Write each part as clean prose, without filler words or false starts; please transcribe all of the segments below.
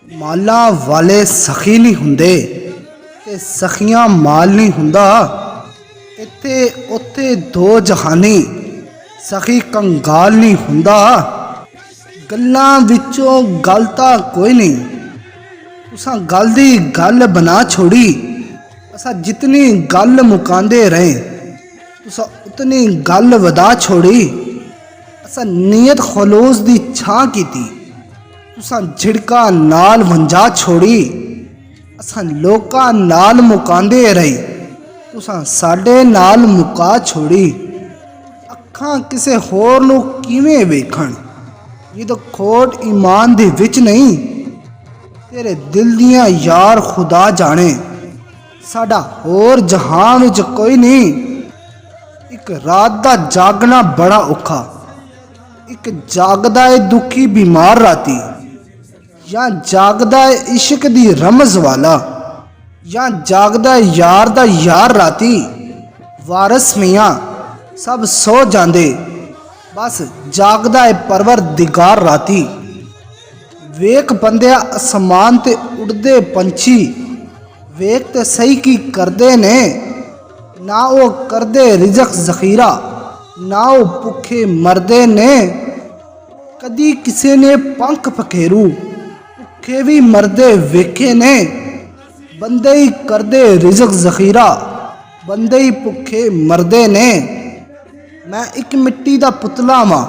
माला वाले सखी नहीं हुंदे ते सखियां माल नहीं हुंदा। इत्थे उत्थे दो जहानी सखी कंगाल नहीं हुंदा। गल्लां विचों गल तां कोई नहीं, तुसां गल दी गल बना छोड़ी। असां जितनी गल मुकांदे रहे तुसां उतनी गल वधा छोड़ी। असां नीयत खलूस दी छां कीती, तुसां झिड़का नाल वंजा छोड़ी। असां लोकां नाल मुकांदे रहे तुसां साडे नाल मुका छोड़ी। अखां किसे होर नूं किवें वेखण जदों खोट ईमान दे विच नहीं। तेरे दिल दियां यार खुदा जाने, साडा होर जहान विच कोई नहीं। एक रात दा जागना बड़ा औखा, एक जागदा है दुखी बीमार राती, या जागदा है इश्क दी रमज वाला, या जागदा है यार दा यार राती। वारस मियाँ सब सो जांदे, बस जागदा है परवरदिगार राती। वेख बंदिया असमान ते उड़दे पंछी, वेख ते सही की करदे ने। ना वो करदे रिजक जखीरा, ना वो भुखे मरदे ने। कदी किसी ने पंख फखेरू भुखे भी मरदे वेखे ने। बंदे ही करदे रिजक जखीरा, बंदे ही भुखे मरदे ने। मैं एक मिट्टी दा पुतला वां,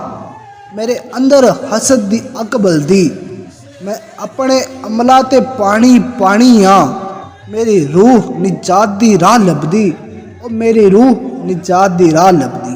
मेरे अंदर हसद दी अग बलदी। मैं अपने अमला ते पानी पानी हाँ, मेरी रूह निजात दी राह लभदी। ओ मेरी रूह निजात दी राह लभदी।